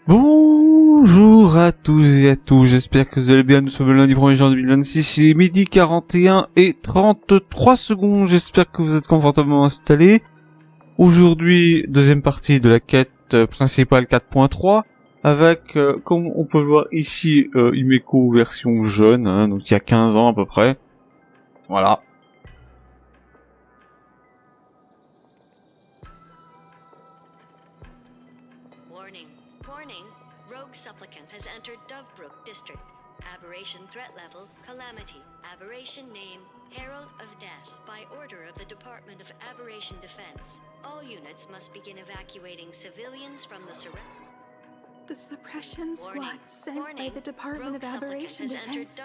Bonjour à tous et à tous, j'espère que vous allez bien. Nous sommes le lundi 1er janvier 2026, il est midi 41 et 33 secondes, j'espère que vous êtes confortablement installés. Aujourd'hui, deuxième partie de la quête principale 4.3, avec, comme on peut le voir ici, Himeko version jeune, hein, donc il y a 15 ans à peu près. Voilà. Warning. Rogue supplicant has entered Dovebrook District. Aberration threat level, calamity. Aberration name, Herald of Death. By order of the Department of Aberration Defense, all units must begin evacuating civilians from the suppression squad sent by the Department of Aberration Defense.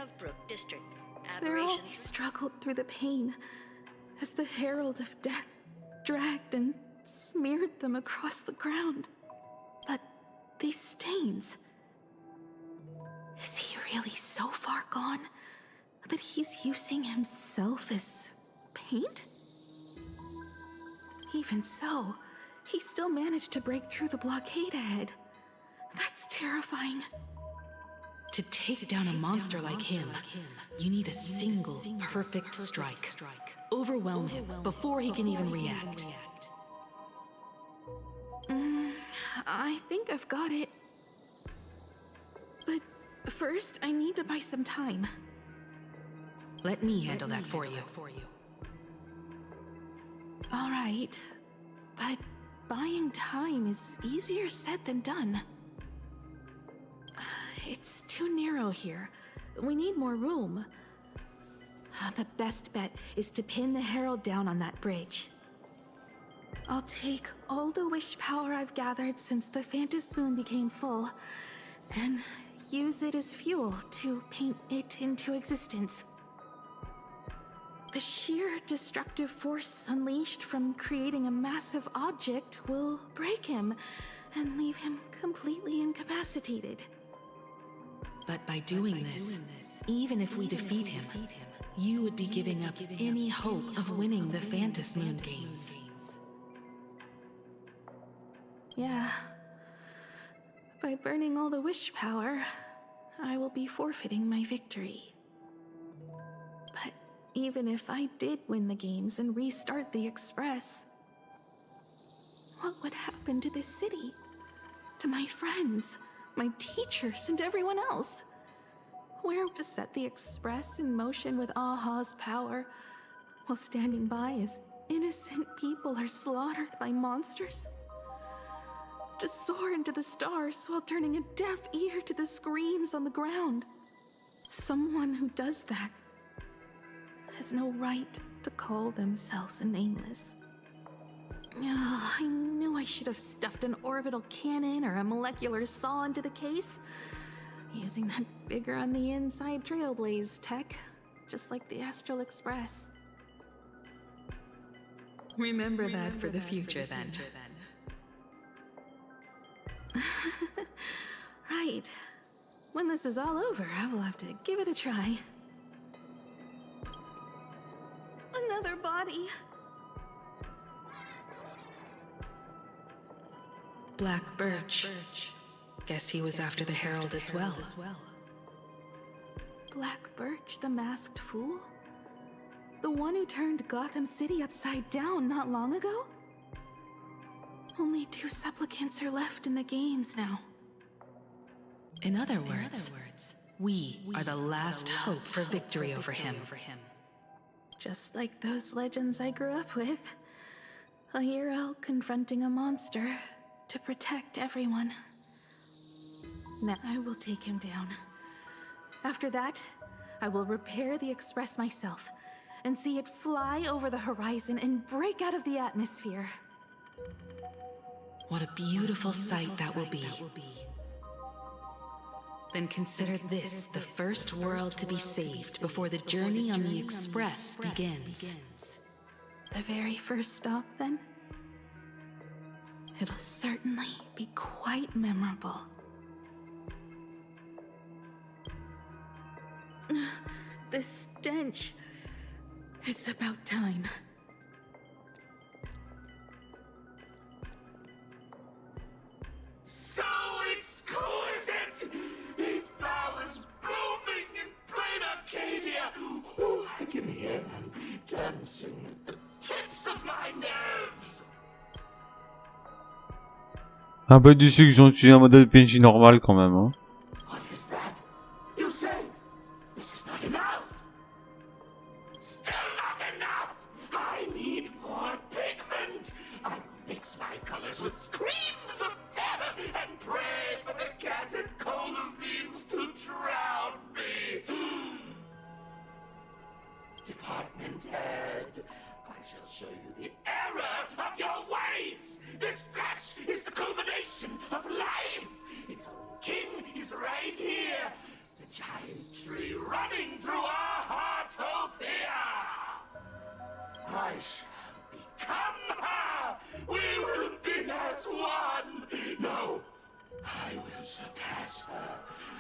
They all struggled through the pain as the Herald of Death dragged and smeared them across the ground. But these stains... Is he really so far gone that he's using himself as paint? Even so, he still managed to break through the blockade ahead. That's terrifying. To take down a monster like him, you need a single perfect strike. Overwhelm him before he can even react. I think I've got it. But first, I need to buy some time. Let me handle that for you. All right, but buying time is easier said than done. It's too narrow here. We need more room. The best bet is to pin the Herald down on that bridge. I'll take all the wish power I've gathered since the Phantom Moon became full, and use it as fuel to paint it into existence. The sheer destructive force unleashed from creating a massive object will break him and leave him completely incapacitated. But by doing this, even if we defeat him, you would be giving up any hope of winning the Phantom Moon games. Yeah. By burning all the wish power, I will be forfeiting my victory. But even if I did win the games and restart the Express, what would happen to this city? To my friends, my teachers, and everyone else? Where to set the Express in motion with Aha's power, while standing by as innocent people are slaughtered by monsters? To soar into the stars while turning a deaf ear to the screams on the ground. Someone who does that has no right to call themselves a nameless. Oh, I knew I should have stuffed an orbital cannon or a molecular saw into the case, using that bigger on the inside Trailblaze tech, just like the Astral Express. Remember that for the future, then. Right. When this is all over, I will have to give it a try. Another body. Black Birch. Guess he was after the Herald as well. Black Birch, the masked fool? The one who turned Gotham City upside down not long ago? Only 2 supplicants are left in the games now. In other words, we are the last hope for victory over him. Just like those legends I grew up with. A hero confronting a monster to protect everyone. Now I will take him down. After that, I will repair the Express myself and see it fly over the horizon and break out of the atmosphere. What a beautiful sight that will be. Then consider this the first world to be saved before the journey on the Express begins. The very first stop, then? It'll certainly be quite memorable. The stench. It's about time. So it's dancing at the tips of my nerves. Un peu déçu qu'ils ont utilisé un modèle PNJ normal quand même, hein. What is that? You say this is not enough? Still not enough! I need more pigment! I mix my colors with screams of terror and pray for the catecholamines to drown me! Department head, I shall show you the error of your ways! This flesh is the culmination of life! Its own king is right here! The giant tree running through our heartopia! I shall become her! We will be as one! No! I will surpass her!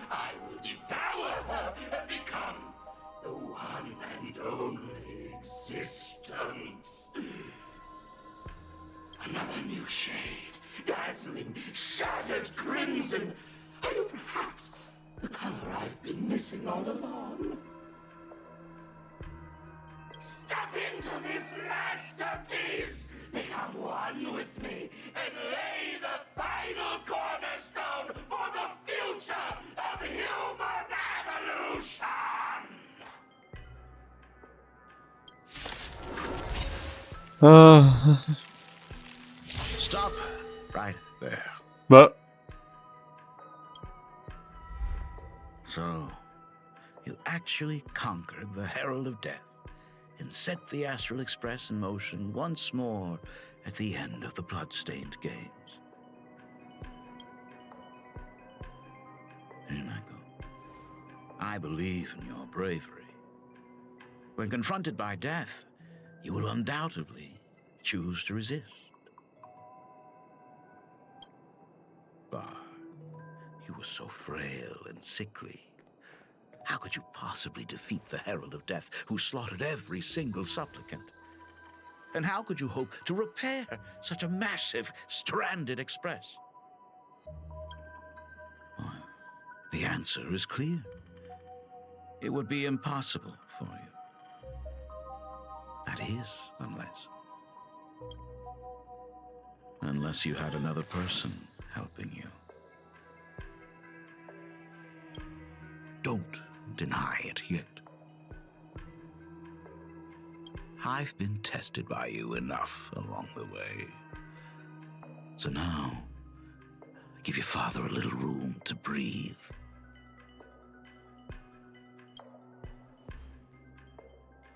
I will devour her and become the one and only existence! Another new shade, dazzling, shattered crimson! Are you perhaps the color I've been missing all along? Step into this masterpiece! Become one with me and lay the final cornerstone for the future of human evolution! Stop right there. Bah, So, you actually conquered the Herald of Death and set the Astral Express in motion once more at the end of the Bloodstained Games. Here I go. I believe in your bravery. When confronted by death, you will undoubtedly choose to resist. But you were so frail and sickly. How could you possibly defeat the Herald of Death, who slaughtered every single supplicant? And how could you hope to repair such a massive, stranded express? Well, the answer is clear. It would be impossible for you. That is, unless you had another person helping you. Don't deny it yet. I've been tested by you enough along the way. So now, give your father a little room to breathe.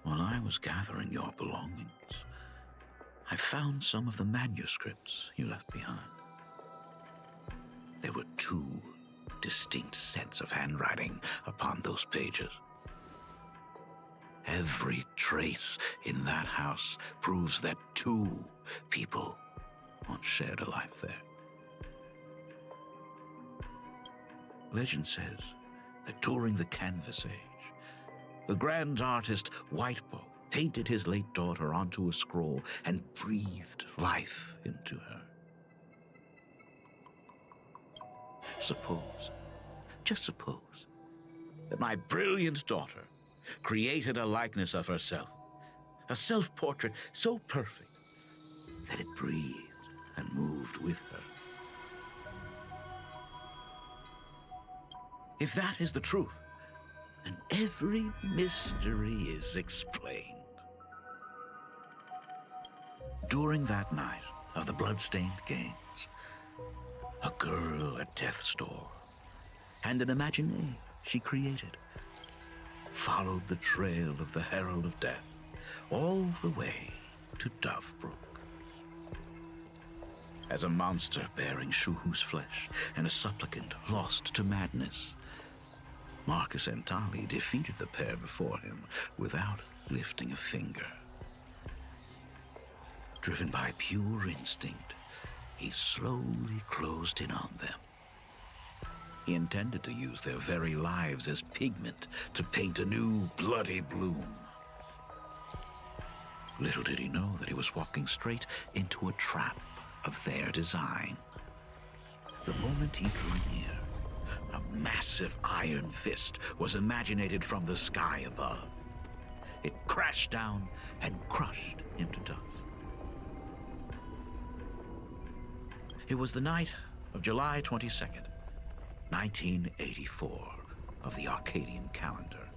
While I was gathering your belongings, I found some of the manuscripts you left behind. There were 2 distinct sets of handwriting upon those pages. Every trace in that house proves that 2 people once shared a life there. Legend says that during the Canvas Age, the grand artist Whitebow painted his late daughter onto a scroll and breathed life into her. Suppose, just suppose, that my brilliant daughter created a likeness of herself, a self-portrait so perfect that it breathed and moved with her. If that is the truth, then every mystery is explained. During that night of the Bloodstained Games, a girl at death's door and an imagination she created followed the trail of the Herald of Death all the way to Dovebrook. As a monster bearing Shuhu's flesh and a supplicant lost to madness, Marcus and Tali defeated the pair before him without lifting a finger. Driven by pure instinct, he slowly closed in on them. He intended to use their very lives as pigment to paint a new bloody bloom. Little did he know that he was walking straight into a trap of their design. The moment he drew near, a massive iron fist was imaginated from the sky above. it crashed down and crushed into dust. It was the night of July 22nd, 1984, of the Arcadian calendar.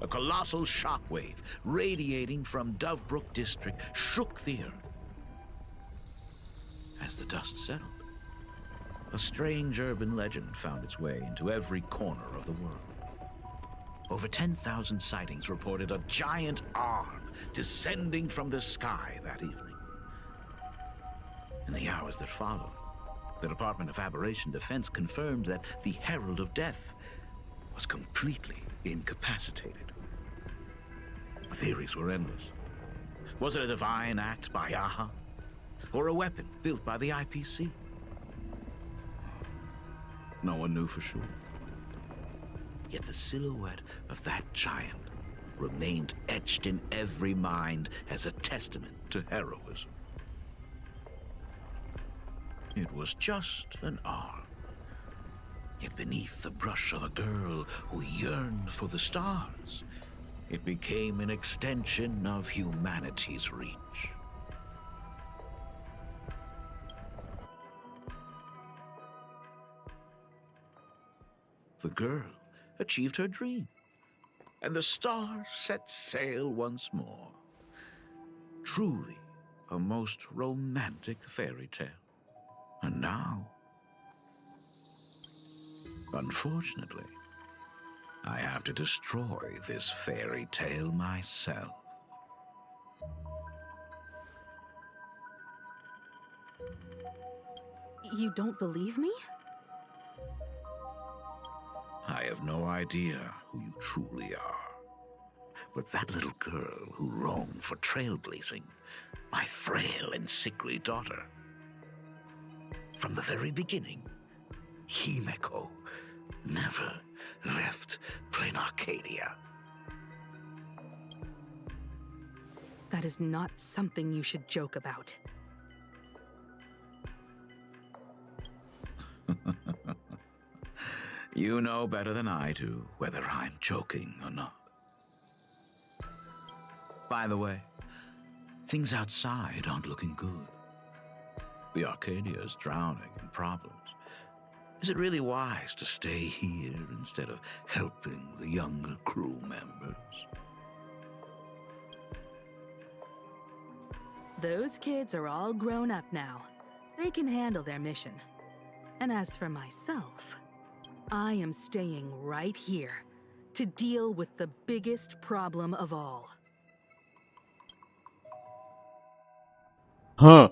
A colossal shockwave radiating from Dovebrook district shook the earth. As the dust settled, a strange urban legend found its way into every corner of the world. Over 10,000 sightings reported a giant arm descending from the sky that evening. In the hours that followed, the Department of Aberration Defense confirmed that the Herald of Death was completely incapacitated. The theories were endless. Was it a divine act by Yaha? Or a weapon built by the IPC? No one knew for sure. Yet the silhouette of that giant remained etched in every mind as a testament to heroism. It was just an arm, yet beneath the brush of a girl who yearned for the stars, it became an extension of humanity's reach. The girl achieved her dream, and the stars set sail once more. Truly a most romantic fairy tale. And now, unfortunately, I have to destroy this fairy tale myself. You don't believe me? I have no idea who you truly are. But that little girl who roamed for trailblazing, my frail and sickly daughter. From the very beginning, Himeko never left Plain Arcadia. That is not something you should joke about. You know better than I do whether I'm joking or not. By the way, things outside aren't looking good. The Arcadia is drowning in problems. Is it really wise to stay here instead of helping the younger crew members? Those kids are all grown up now. They can handle their mission. And as for myself, I am staying right here to deal with the biggest problem of all. Huh.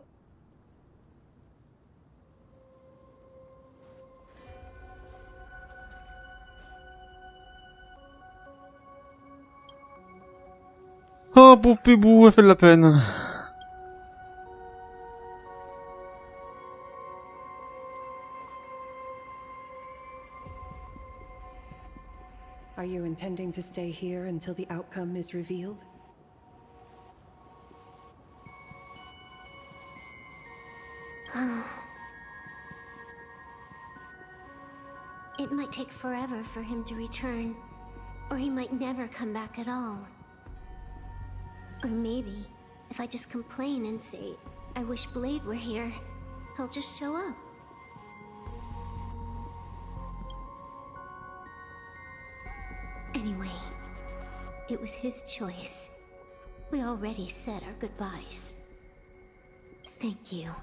Oh, pauvre Pébou, elle fait de la peine. Are you intending to stay here until the outcome is revealed? It might take forever for him to return, or he might never come back at all. Or maybe, if I just complain and say, I wish Blade were here, he'll just show up. Anyway, it was his choice. We already said our goodbyes. Thank you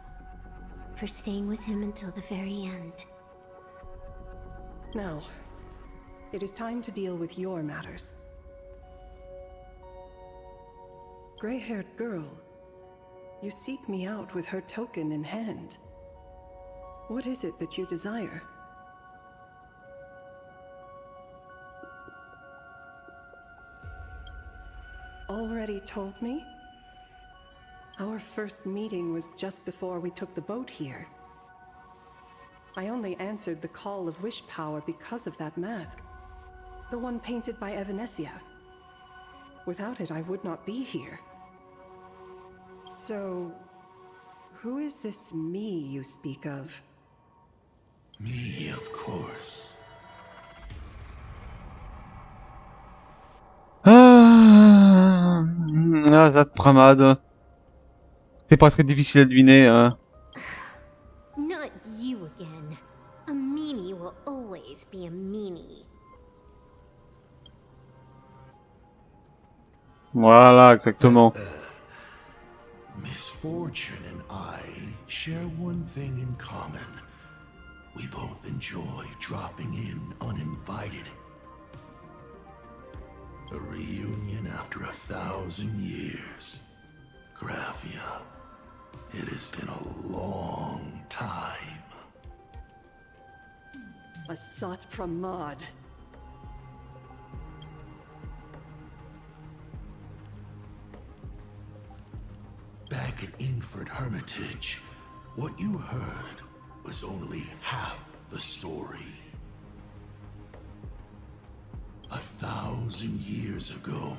for staying with him until the very end. Now, it is time to deal with your matters. Gray-haired girl, you seek me out with her token in hand. What is it that you desire? Already told me? Our first meeting was just before we took the boat here. I only answered the call of wish power because of that mask. The one painted by Evanesia. Without it, I would not be here. So, who is this me you speak of? Me, of course. Ah, ça te pramade. C'est pas très difficile à deviner, hein. Not you again. A meanie will always be a meanie. Voilà, exactement. Misfortune and I share one thing in common. We both enjoy dropping in uninvited. A reunion after 1,000 years. Graphia, it has been a long time. Asat Pramad. Back at Ingford Hermitage, what you heard was only half the story. 1,000 years ago,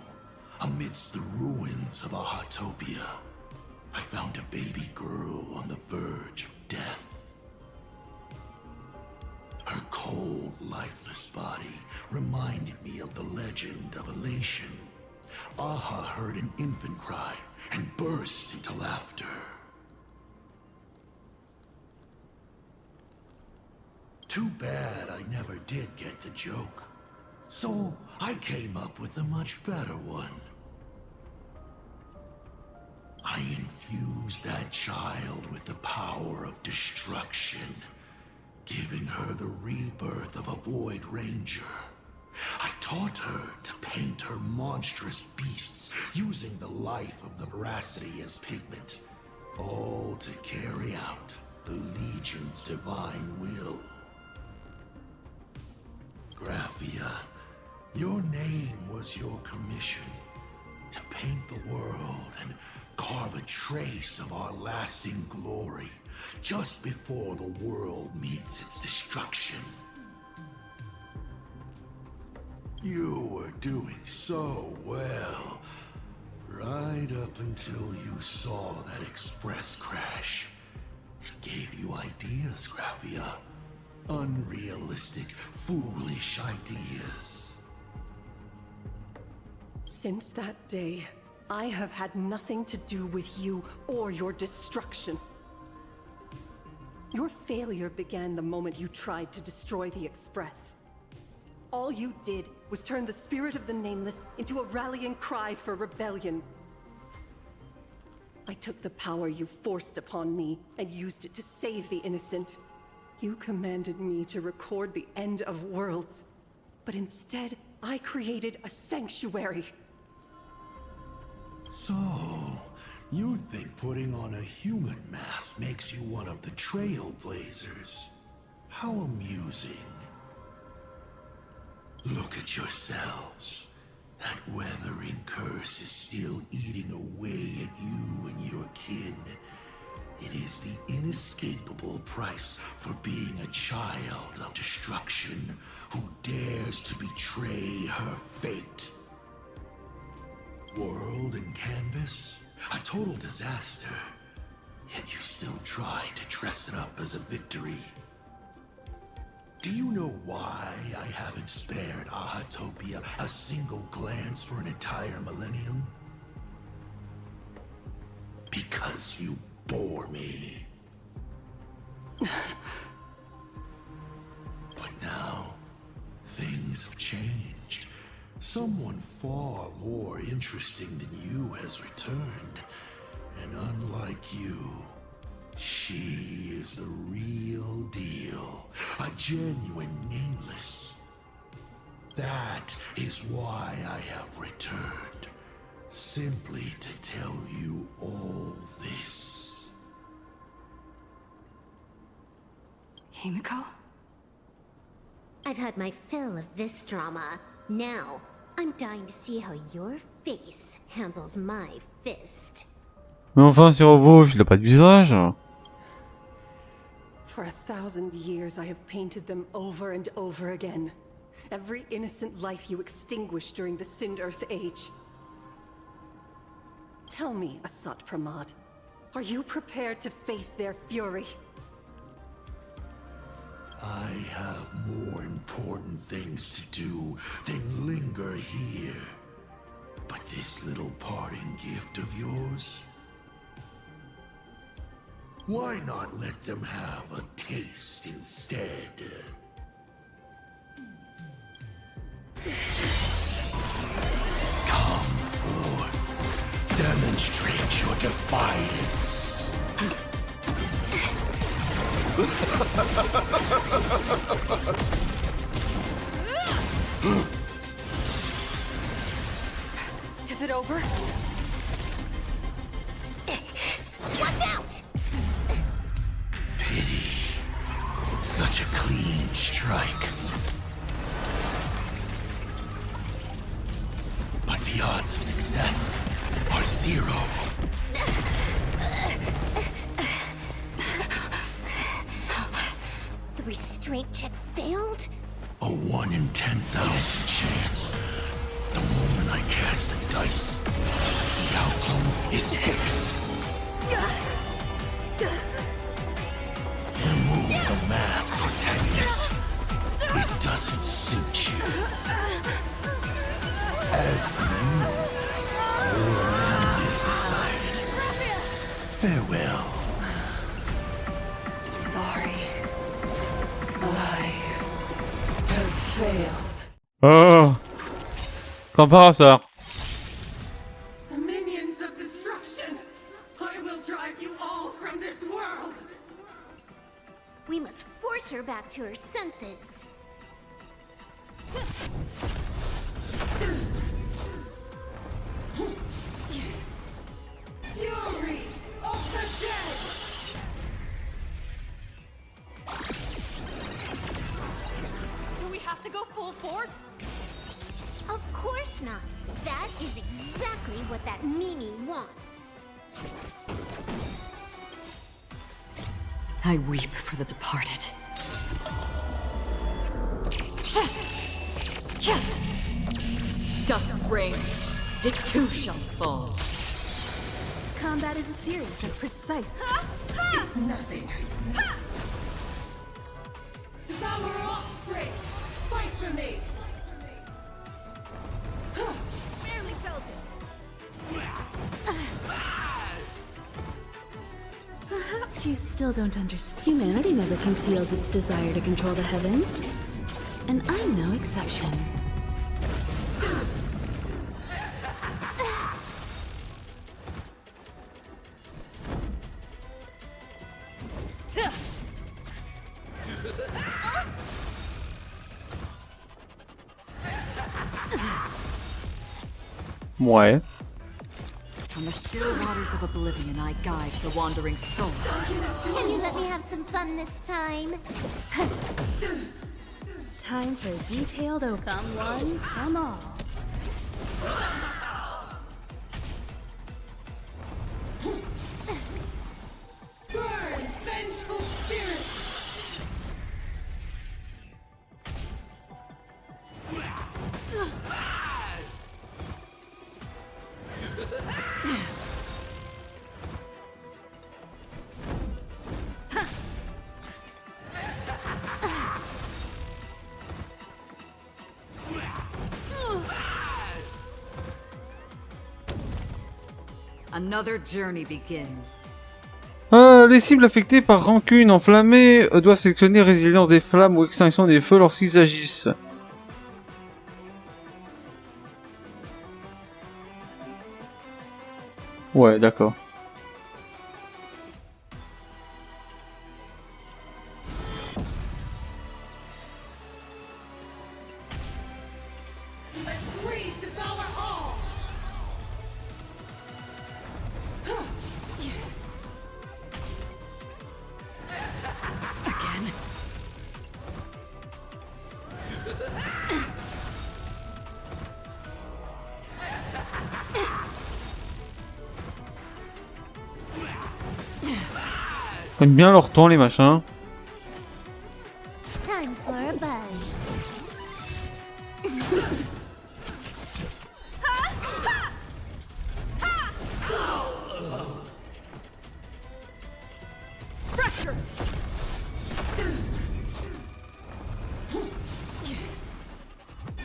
amidst the ruins of Ahatopia, I found a baby girl on the verge of death. Her cold, lifeless body reminded me of the legend of Elation. Aha heard an infant cry and burst into laughter. Too bad I never did get the joke. So I came up with a much better one. I infused that child with the power of destruction, giving her the rebirth of a Void Ranger. I taught her to paint her monstrous beasts using the life of the veracity as pigment, all to carry out the Legion's divine will. Graphia, your name was your commission, to paint the world and carve a trace of our lasting glory just before the world meets its destruction. You were doing so well, right up until you saw that express crash. It gave you ideas, Graphia. Unrealistic, foolish ideas. Since that day, I have had nothing to do with you or your destruction. Your failure began the moment you tried to destroy the Express. All you did was turn the spirit of the Nameless into a rallying cry for rebellion. I took the power you forced upon me and used it to save the innocent. You commanded me to record the end of worlds, but instead, I created a sanctuary. So, you think putting on a human mask makes you one of the Trailblazers? How amusing. Look at yourselves. That weathering curse is still eating away at you and your kin. It is the inescapable price for being a child of destruction who dares to betray her fate. World and canvas, a total disaster. Yet you still try to dress it up as a victory. Do you know why I haven't spared Ahatopia a single glance for an entire millennium? Because you bore me. But now, things have changed. Someone far more interesting than you has returned. And unlike you, she is the real deal. A genuine Nameless. That is why I have returned. Simply to tell you all this. Himiko? I've had my fill of this drama. Now, I'm dying to see how your face handles my fist. Mais enfin, ce robot, il a pas de visage. For 1,000 years, I have painted them over and over again. Every innocent life you extinguished during the Sind Earth Age. Tell me, Asat Pramad, are you prepared to face their fury? I have more important things to do than linger here. But this little parting gift of yours, why not let them have a taste instead? Come forth, demonstrate your defiance. Is it over? Watch out! Pity. Such a clean strike. But the odds of success are 0. The restraint check failed? A 1 in 10,000 chance. The moment I cast the dice, the outcome is fixed. Remove the mask, protagonist. It doesn't suit you. As for you, your end is decided. Farewell. Sorry. I have failed. Oh. Comme par hasard. The minions of destruction! I will drive you all from this world! We must force her back to her senses. Fury of the dead! Do we have to go full force? Of course not. That is exactly what that Mimi wants. I weep for the departed. Dusk's reign, it too shall fall. Combat is a series of precise. It's nothing. Devour offspring! Fight for me! Barely felt it. Perhaps you still don't understand. Humanity never conceals its desire to control the heavens. And I'm no exception. Ouais. On the still waters of oblivion, I guide the wandering souls. Can you let me have some fun this time? Time for detailed come one, come all. Burn, vengeful spirits! Another journey begins. Les cibles affectées par rancune enflammée doivent sélectionner résilience des flammes ou extinction des feux lorsqu'ils agissent. Ouais, d'accord. Let greed devour all! Again. Ils aiment bien leur temps, les machins. Time for a buzz. Pressure!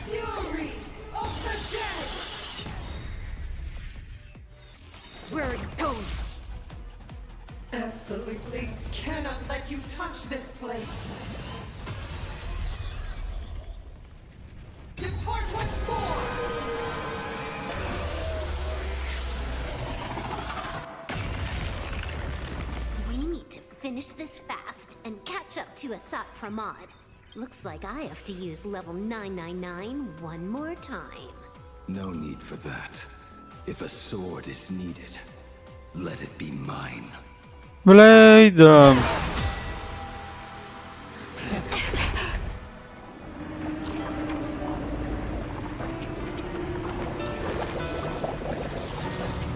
Fury of the dead! finish this fast and catch up to Asat Pramod. Looks like I have to use level 999 one more time. No need for that. If a sword is needed, let it be mine. Blade.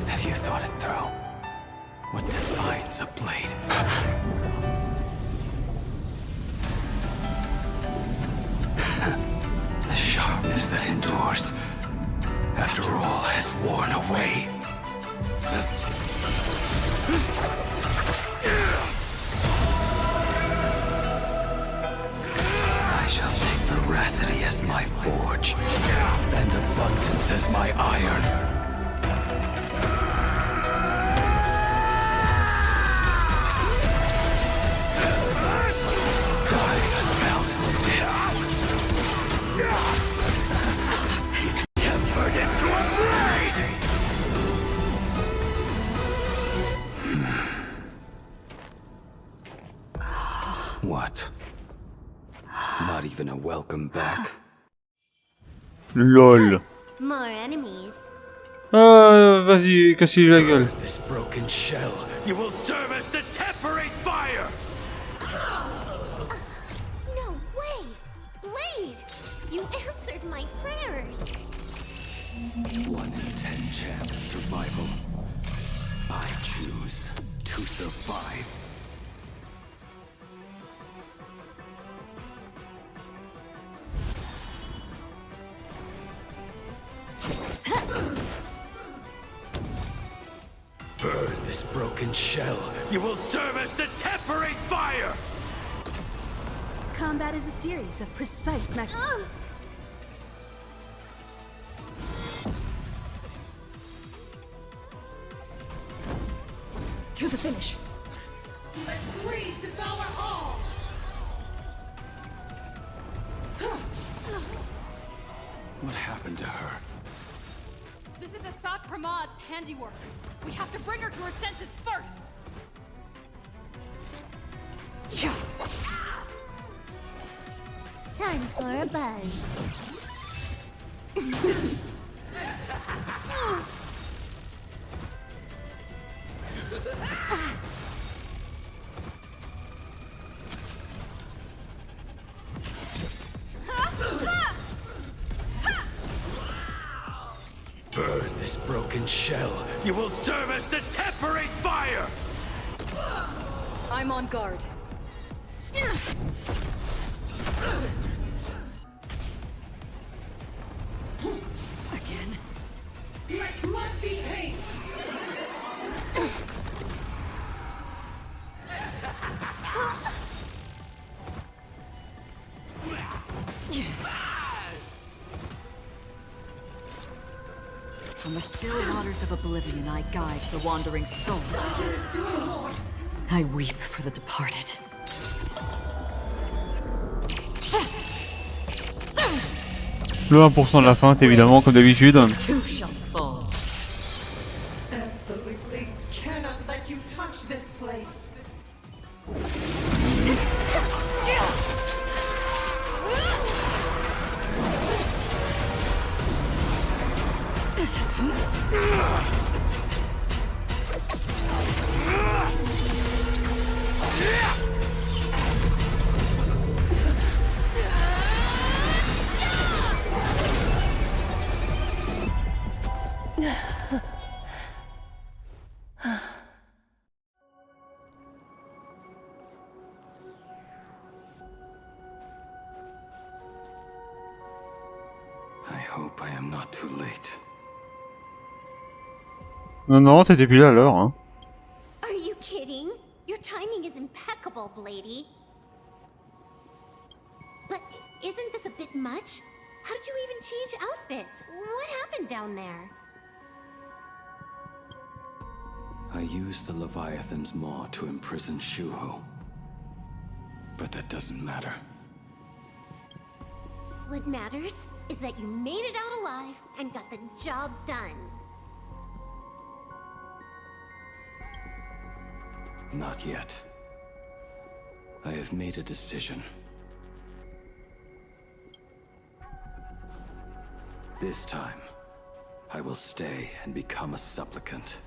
Have you thought it through? What defines a blade? The sharpness that endures, after all has worn away. I shall take veracity as my forge, and abundance as my iron. Die a thousand deaths. Tempered into a blade! What? Not even a welcome back? LOL. More enemies. Vas-y, casse-lui la gueule. This broken shell, you will serve as the temporary fire! No way! Blade! You answered my prayers! 1 in 10 chance of survival. I choose to survive. Burn this broken shell. You will serve as the temporary fire! Combat is a series of precise To the finish. Let greed devour all! What happened to her? This is Asat Pramod's handiwork. We have to bring her to her senses first. Time for a buzz. Burn this broken shell. You will serve as the temporary fire! I'm on guard. Again. Let blood be pace! From the still waters of oblivion, I guide the wandering soul. I weep for the departed. Le 1% de la feinte, évidemment, comme d'habitude. Two shall fall. Absolutely cannot let you touch this place. I hope I am not too late. Non, non, t'étais plus là à l'heure, hein. Are you kidding? Your timing is impeccable, Blady. But isn't this a bit much? How did you even change outfits? What happened down there? I used the Leviathan's maw to imprison Shuho. But that doesn't matter. What matters is that you made it out alive and got the job done. Not yet. I have made a decision. This time, I will stay and become a supplicant.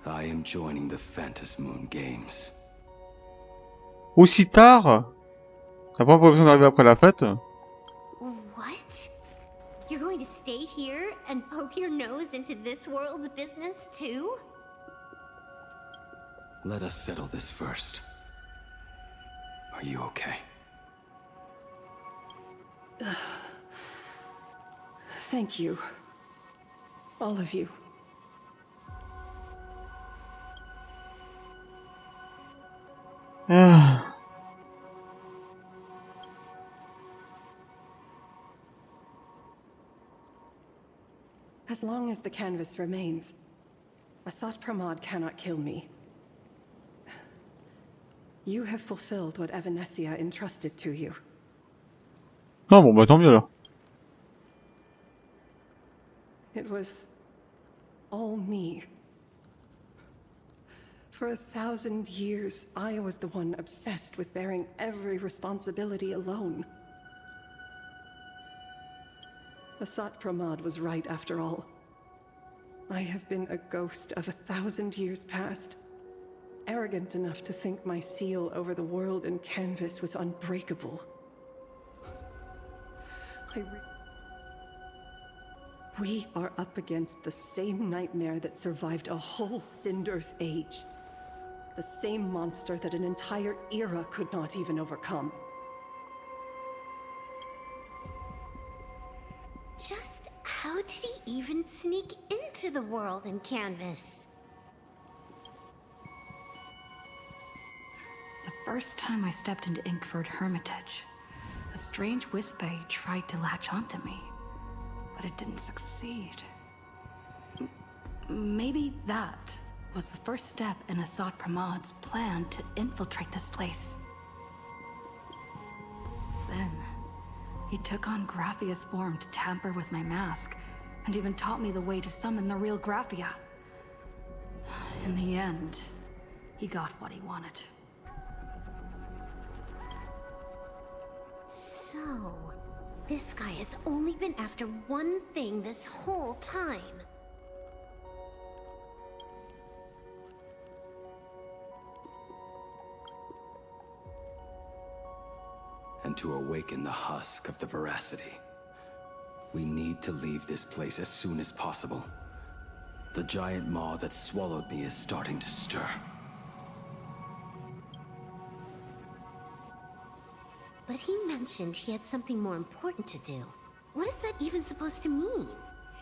I am joining the Phantasm Moon Games. Aussi tard? T'as pas l'impression d'arriver après la fête? What? You're going to stay here and poke your nose into this world's business too? Let us settle this first. Are you okay? Thank you. All of you. As long as the canvas remains, Asat Pramod cannot kill me. You have fulfilled what Evanescia entrusted to you. Ah bon bah tant mieux alors. It was all me. For 1,000 years, I was the one obsessed with bearing every responsibility alone. Asat Pramod was right after all. I have been a ghost of 1,000 years past, arrogant enough to think my seal over the world and canvas was unbreakable. We are up against the same nightmare that survived a whole Sindearth age. The same monster that an entire era could not even overcome. Just how did he even sneak into the world in canvas? The first time I stepped into Inkford Hermitage, a strange Wispe tried to latch onto me, but it didn't succeed. Maybe that was the first step in Asat Pramod's plan to infiltrate this place. Then, he took on Graphia's form to tamper with my mask, and even taught me the way to summon the real Graphia. In the end, he got what he wanted. So, this guy has only been after one thing this whole time. And to awaken the husk of the veracity, we need to leave this place as soon as possible. The giant maw that swallowed me is starting to stir. But he mentioned he had something more important to do. What is that even supposed to mean?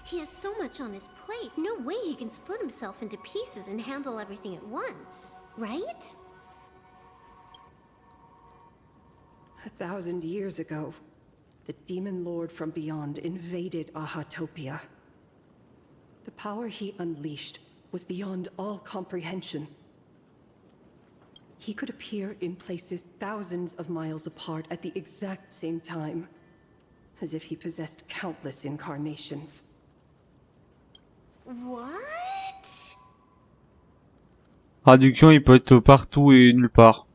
He has so much on his plate, no way he can split himself into pieces and handle everything at once, right? 1,000 years ago, the demon lord from beyond invaded Ahatopia. The power he unleashed was beyond all comprehension. He could appear in places thousands of miles apart at the exact same time, as if he possessed countless incarnations. What? Traduction, il peut être partout et nulle part.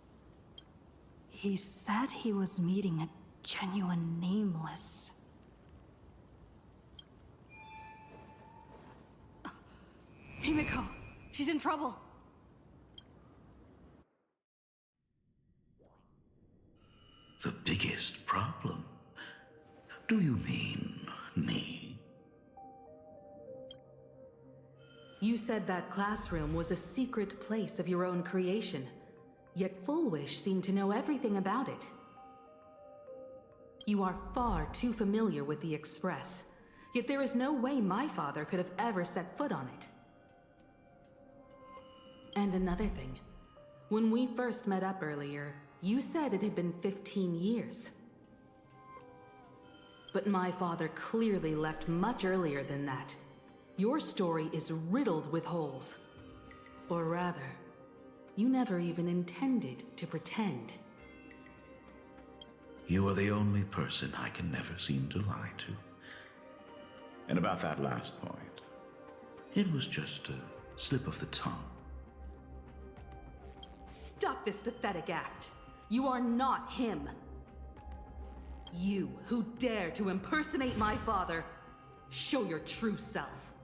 He said he was meeting a genuine nameless. Himiko, she's in trouble. The biggest problem? Do you mean me? You said that classroom was a secret place of your own creation, yet Fullwish seemed to know everything about it. You are far too familiar with the Express, yet there is no way my father could have ever set foot on it. And another thing, when we first met up earlier, you said it had been 15 years. But my father clearly left much earlier than that. Your story is riddled with holes. Or rather, you never even intended to pretend. You are the only person I can never seem to lie to. And about that last point, it was just a slip of the tongue. Stop! Stop this pathetic act. You are not him. You who dare to impersonate my father, show your true self.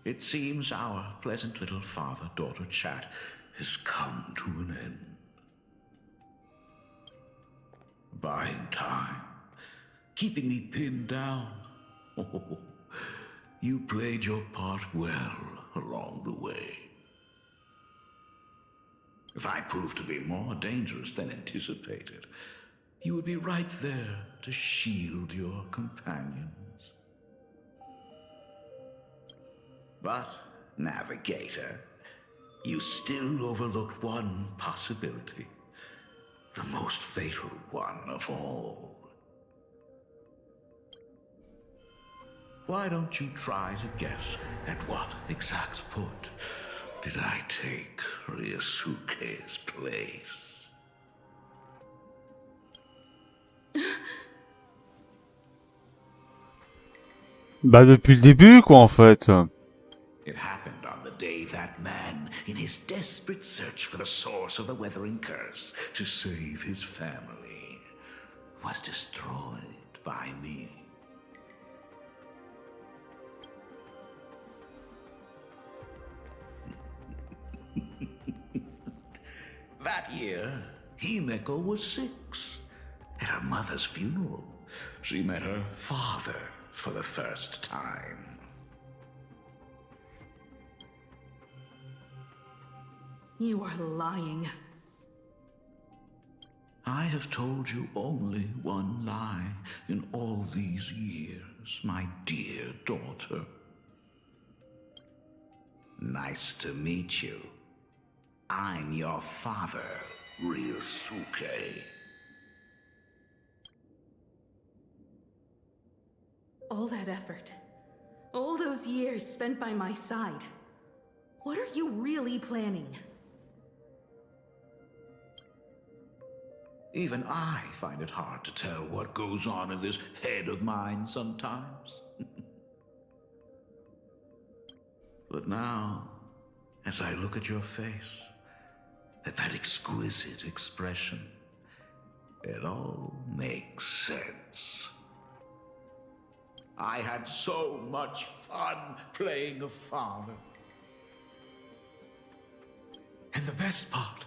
It seems our pleasant little father-daughter chat has come to an end. Buying time, keeping me pinned down. Oh, you played your part well along the way. If I proved to be more dangerous than anticipated, you would be right there to shield your companions. But, Navigator, you still overlooked one possibility. The most fatal one of all. Why don't you try to guess at what exact point did I take Ryusuke's place? Bah depuis le début quoi en fait. It happened on the day that man, in his desperate search for the source of the weathering curse to save his family, was destroyed by me. That year, Himeko was 6. At her mother's funeral, she met her father for the first time. You are lying. I have told you only one lie in all these years, my dear daughter. Nice to meet you. I'm your father, Ryusuke. All that effort, all those years spent by my side, what are you really planning? Even I find it hard to tell what goes on in this head of mine sometimes. But now, as I look at your face, at that exquisite expression, it all makes sense. I had so much fun playing a father. And the best part,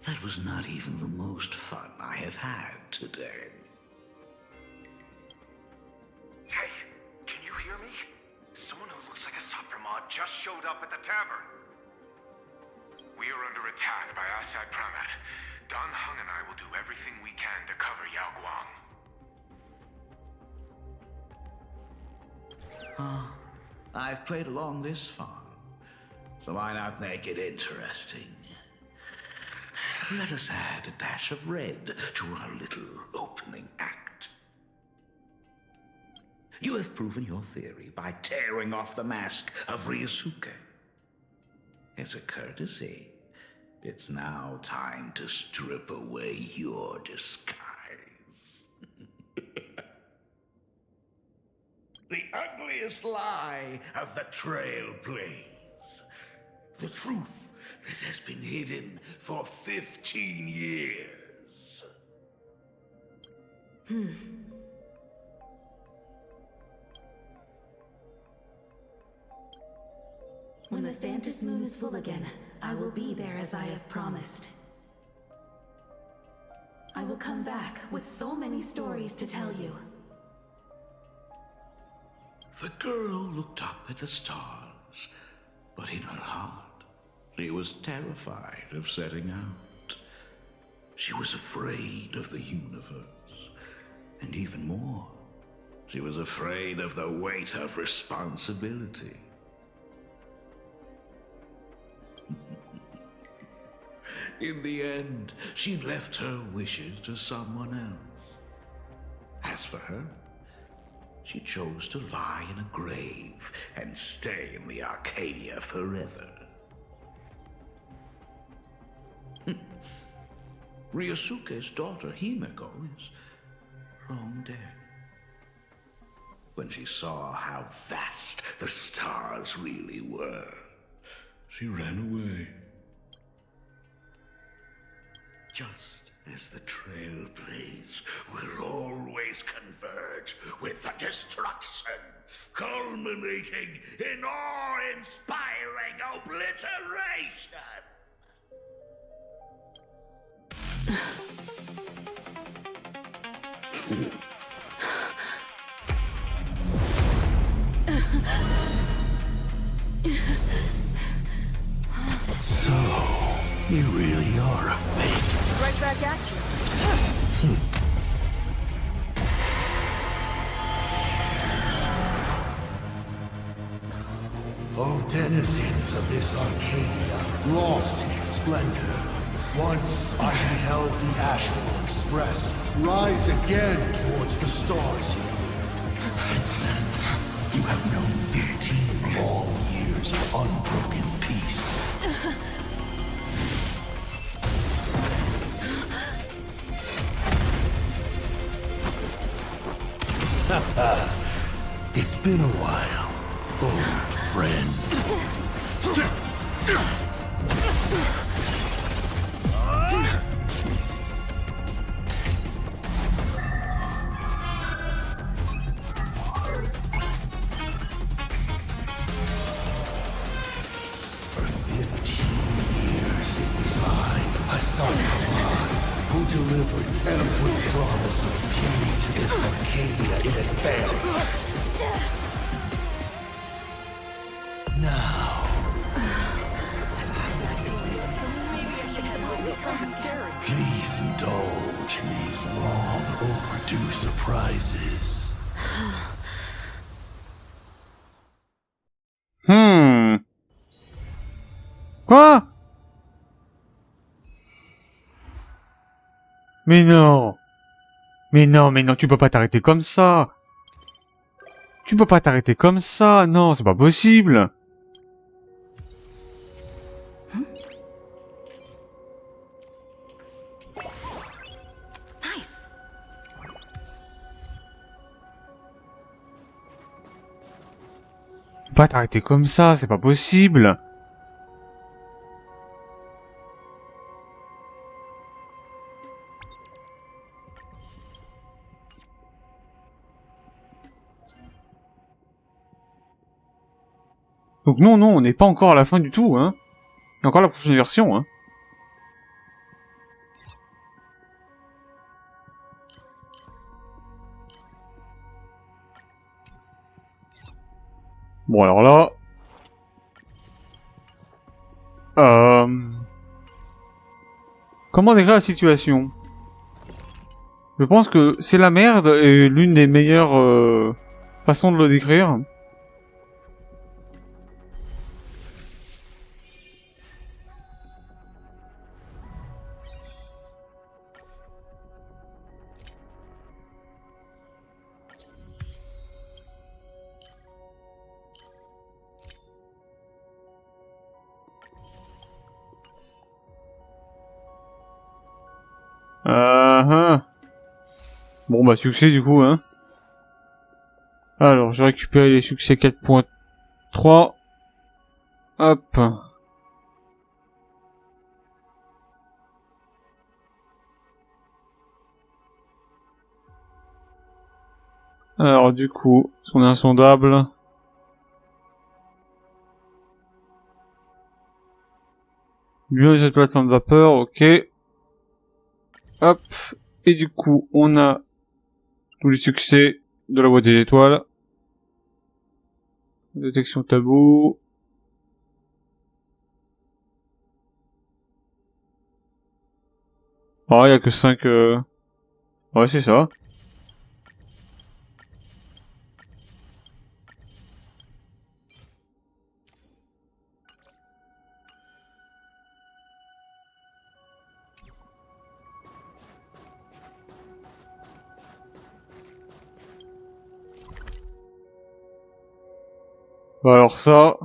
that was not even the most fun I have had today. Hey, can you hear me? Someone who looks like a Sopramod just showed up at the tavern. We are under attack by Asad Pramat. Dan Heng and I will do everything we can to cover Yao Guang. I've played along this far, so why not make it interesting? Let us add a dash of red to our little opening act. You have proven your theory by tearing off the mask of Ryusuke. As a courtesy, it's now time to strip away your disguise. The ugliest lie of the Trailblaze. The truth that has been hidden for 15 years. When the Phantom Moon is full again, I will be there as I have promised. I will come back with so many stories to tell you. The girl looked up at the stars, but in her heart, she was terrified of setting out. She was afraid of the universe, and even more, she was afraid of the weight of responsibility. In the end, she left her wishes to someone else. As for her, she chose to lie in a grave and stay in the Arcadia forever. Ryusuke's daughter Himeko is long dead. when she saw how vast the stars really were. She ran away. Just as the trailblaze will always converge with the destruction, culminating in awe-inspiring obliteration. So, you really are a fake. Right back at you. O denizens of this Arcadia, lost in its splendor, once I beheld the Astral Express rise again towards the stars here. Since then, you have known 15 long years of unbroken peace. It's been a while, old friend. For 15 years it was I, Hassan Khan, who delivered every promise of beauty to this Arcadia in advance. Now... Please indulge in these long overdue surprises. Quoi? Mais non! Mais non, tu peux pas t'arrêter comme ça! Tu peux pas t'arrêter comme ça! Non, c'est pas possible! Tu peux pas t'arrêter comme ça, c'est pas possible! Donc non, on n'est pas encore à la fin du tout, hein. Il y a encore la prochaine version, hein. Bon, alors là... Comment décrire la situation? Je pense que c'est la merde et l'une des meilleures façons de le décrire. Bon bah succès du coup, hein. Alors, je récupère les succès 4.3. Hop. Alors du coup, son insondable. Mieux cette plateforme de vapeur, ok. Hop. Et du coup, on a tous les succès de la boîte des étoiles. Détection tabou. Ah, il y a que 5... Ouais, c'est ça. Bah alors ça...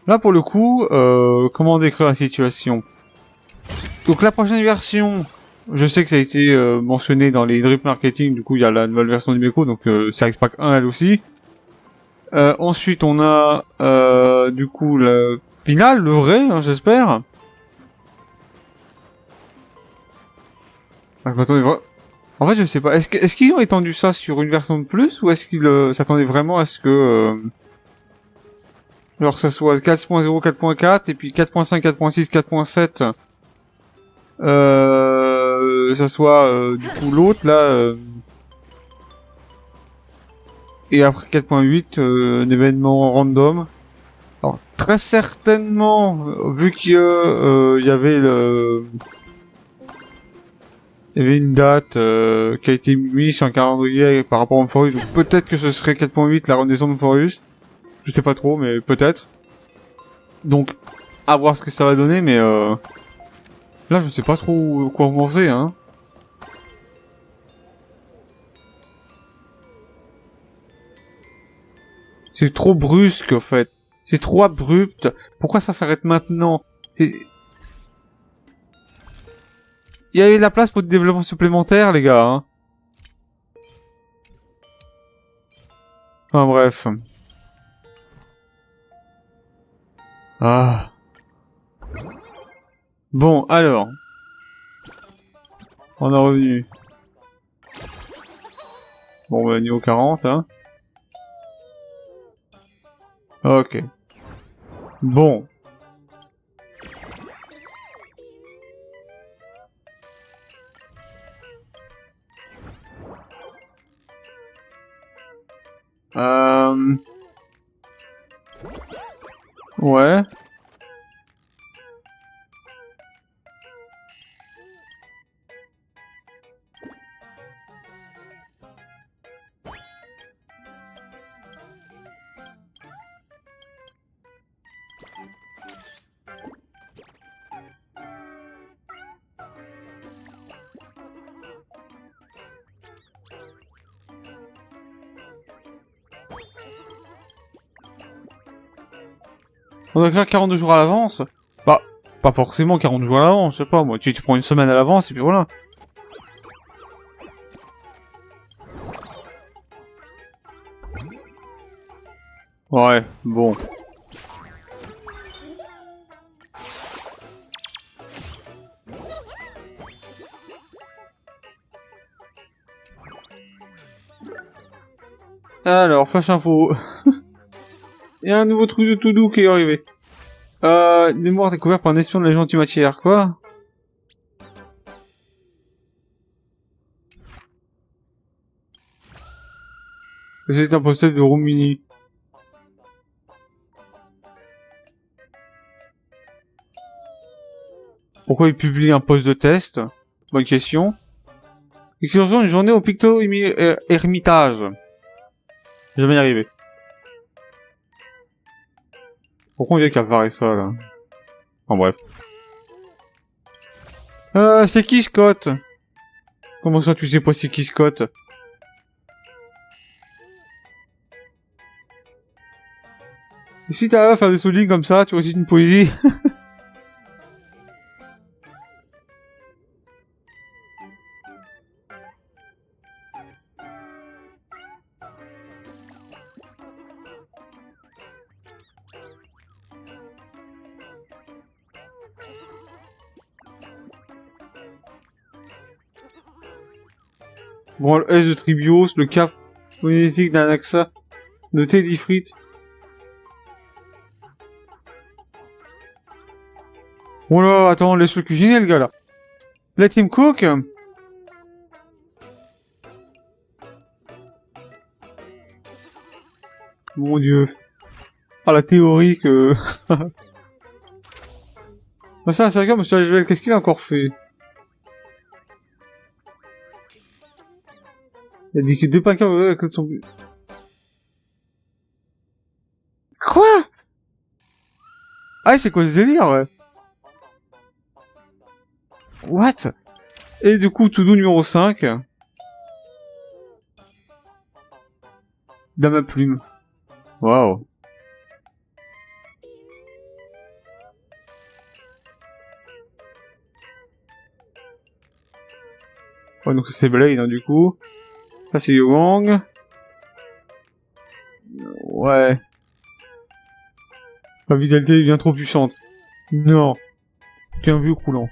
Là, pour le coup, comment décrire la situation? Donc la prochaine version, je sais que ça a été mentionné dans les drip marketing, du coup il y a la nouvelle version du Meco, donc c'est Ice Pack 1 elle aussi. Ensuite on a du coup le final, le vrai, hein, j'espère. Ah, attendez, en fait je sais pas, est-ce qu'ils ont étendu ça sur une version de plus, ou est-ce qu'ils s'attendaient vraiment à ce que genre ça soit 4.0, 4.4 et puis 4.5, 4.6, 4.7 ça soit du coup l'autre là et après 4.8 un événement random. Alors très certainement vu qu'il y avait une date qui a été mise sur un calendrier par rapport au Forus, donc peut-être que ce serait 4.8 la renaissance de Forus. Je sais pas trop, mais peut-être. Donc à voir ce que ça va donner, mais là je sais pas trop quoi en penser, hein. C'est trop brusque, en fait. C'est trop abrupt. Pourquoi ça s'arrête maintenant? Il y avait de la place pour du développement supplémentaire, les gars, hein. Enfin, bref. Ah. Bon, alors. On a revenu. Bon, on est niveau 40, hein. Ok. Bon. Ouais. On a créé 42 jours à l'avance. Bah, pas forcément 40 jours à l'avance, je sais pas moi. Tu prends une semaine à l'avance et puis voilà. Ouais, bon. Alors, flash info. Il y a un nouveau truc de tout doux qui est arrivé. Une mémoire découverte par un espion de la antimatière, quoi. C'est un post de Rumini. Pourquoi il publie un post de test? Bonne question. Excursion une journée au Picto Hermitage. Jamais y arrivé. Pourquoi on vient qu'apparaît ça là? En bref. C'est qui Scott? Comment ça tu sais pas c'est qui Scott? Et si t'arrives à faire des soulignes comme ça, tu récites une poésie. Bon, le S de Tribios, le cap phonétique d'Anaxa, de Teddy Frit. Oh là, attends, laisse-le cuisiner le gars là. Let him cook. Mon dieu. Ah, la théorie que... Bah ça, c'est vrai, monsieur Ajvel, qu'est-ce qu'il a encore fait? Il a dit que 2 paquets avec son... Quoi? Ah, c'est quoi ce délire, ouais? What? Et du coup, to-do numéro 5. Dame à plume. Waouh. Ouais, donc c'est Blade, hein, du coup. Ça, c'est Wang. Ouais. La vitalité est bien trop puissante. Non. T'es un vieux coulant.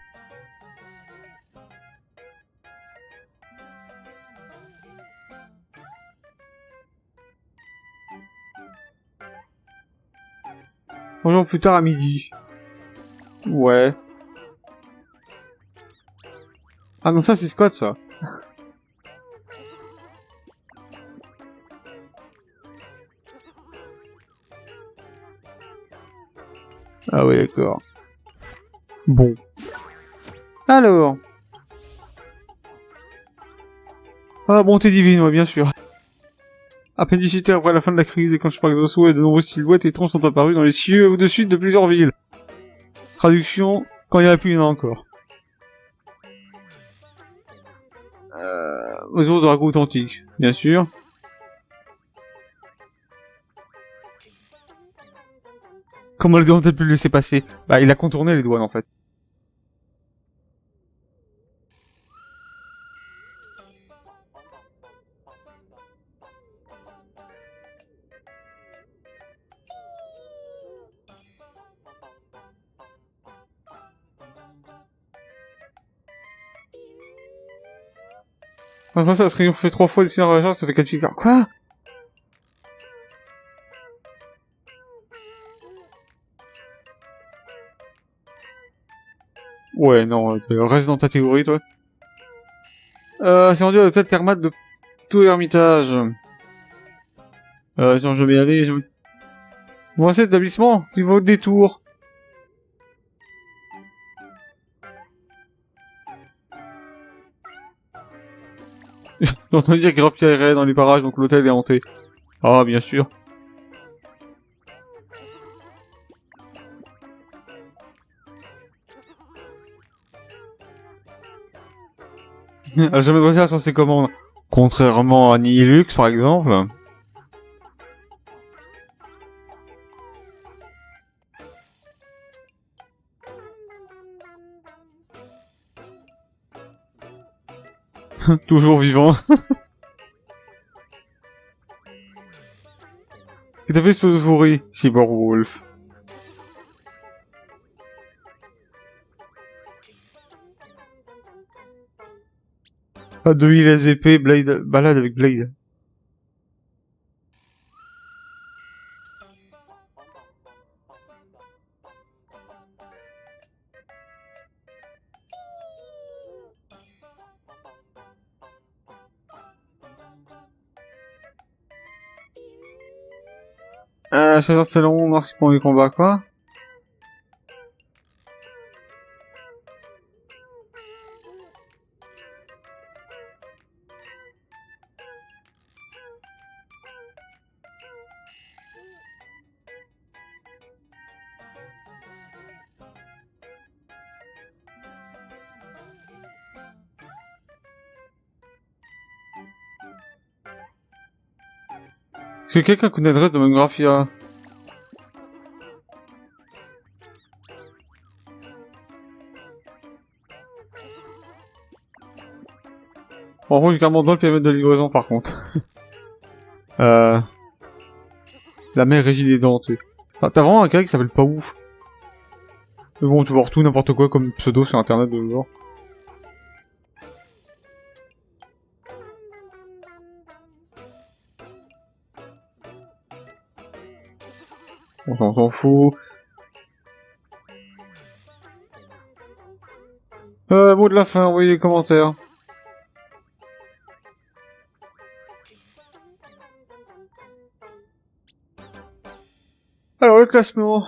Bonjour, plus tard à midi. Ouais. Ah non, ça c'est Scott, ça. Ah ouais, d'accord. Bon. Alors. Ah, bonté divine, ouais, bien sûr. À peine 18 heures après la fin de la crise, des cauchemars exaucés et de nombreuses silhouettes étranges sont apparues dans les cieux au-dessus de plusieurs villes. Traduction, quand il n'y en a plus, il y en a encore. Maison de ragoût authentique, bien sûr. Comment le ont-elles pu le laisser passer? Bah, il a contourné les douanes, en fait. Enfin, ça se triomphe fait 3 fois, d'ici la ça fait 4 victoires. Quoi? Ouais, non, reste dans ta théorie, toi. C'est rendu à l'hôtel thermal de tout Hermitage. Tiens, je vais y aller, Bon, cet établissement, il va au détour. J'ai entendu dire que Grapia errait dans les parages, donc l'hôtel est hanté. Ah, bien sûr. Elle a jamais de retard sur ses commandes. Contrairement à Nihilux, par exemple. Toujours vivant. Qu'est-ce que t'as fait, ce fourri, Cyberwolf? Pas de heal SVP, Blade, balade avec Blade. Chasseur de salon, merci pour les combats, quoi. Est-ce que quelqu'un connaît l'adresse de Monographia? En gros, j'ai carrément dans le périmètre de livraison, par contre. La mère Régie des dents, tu sais. Enfin, t'as vraiment un gars qui s'appelle pas ouf. Mais bon, tu peux voir tout, n'importe quoi comme pseudo sur internet de genre. On s'en fout. Mot de la fin, envoyez les commentaires. Alors, le classement.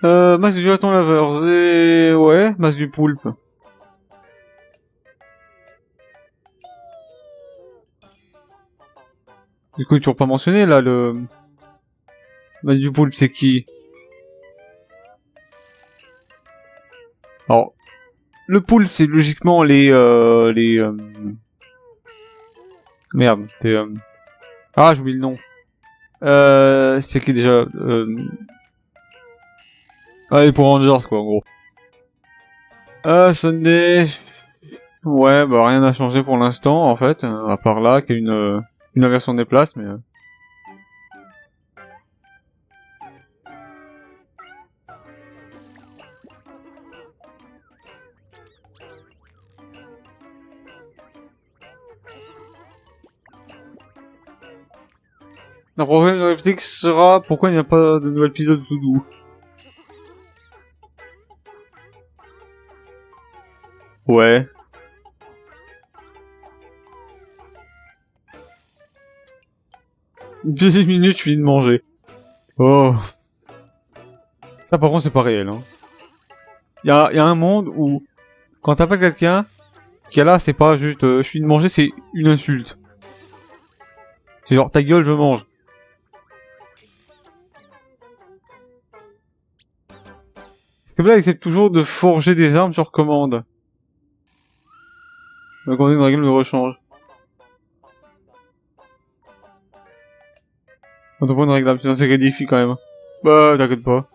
Masque du raton laveur, et... ouais, masque du poulpe. Du coup, toujours pas mentionné, là, le... masque du poulpe, c'est qui? Alors, le poulpe, c'est logiquement les... Merde, c'est... Ah, j'oublie le nom. C'est qui déjà Ah, les pour Rangers, quoi, en gros. Sunday... Ouais, bah rien n'a changé pour l'instant, en fait, à part là, qu'il y a une inversion des places, mais... Le problème de réplique sera pourquoi il n'y a pas de nouvel épisode tout doux. Ouais. Une deuxième minute, je finis de manger. Oh. Ça par contre c'est pas réel. Hein. Il y a un monde où quand t'appelles quelqu'un qui est là, c'est pas juste je finis de manger, c'est une insulte. C'est genre ta gueule, je mange. Comme là, il essaie toujours de forger des armes sur commande. Donc on est une règle de rechange. On doit prendre une règle, sinon c'est rédifie quand même. Bah, t'inquiète pas.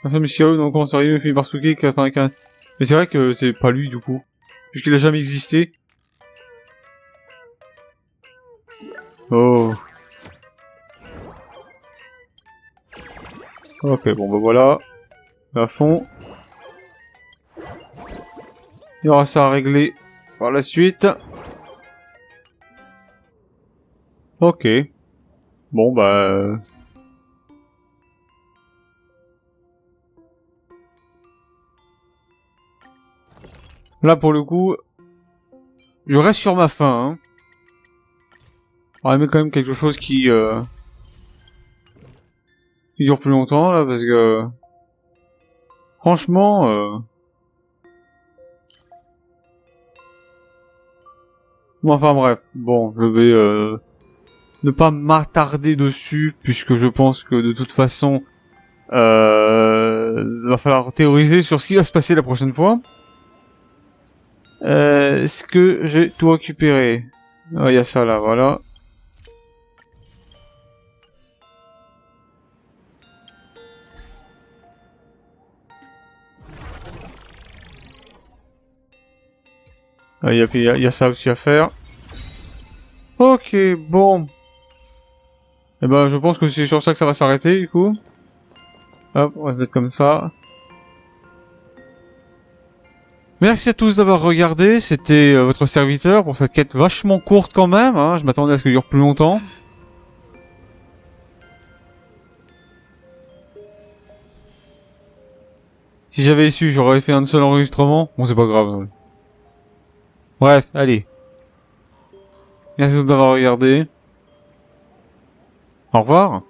Michio, donc on s'arrive, fini par Suki, 95. Mais c'est vrai que c'est pas lui du coup. Puisqu'il a jamais existé. Oh. Ok, bon bah voilà. À fond. Il y aura ça à régler par la suite. Ok. Bon bah... Là pour le coup... Je reste sur ma faim. Hein. J'aurais aimé quand même quelque chose qui dure plus longtemps là parce que... Franchement... Bon, enfin bref, bon, je vais ne pas m'attarder dessus, puisque je pense que de toute façon, va falloir théoriser sur ce qui va se passer la prochaine fois. Est-ce que j'ai tout récupéré? Ah, il y a ça là, voilà. Ah, il y a ça aussi à faire. Ok, bon. Eh ben, je pense que c'est sur ça que ça va s'arrêter, du coup. Hop, on va se mettre comme ça. Merci à tous d'avoir regardé, c'était votre serviteur pour cette quête vachement courte quand même, hein. Je m'attendais à ce qu'elle dure plus longtemps. Si j'avais su, j'aurais fait un seul enregistrement. Bon, c'est pas grave. Bref, allez. Merci d'avoir regardé. Au revoir.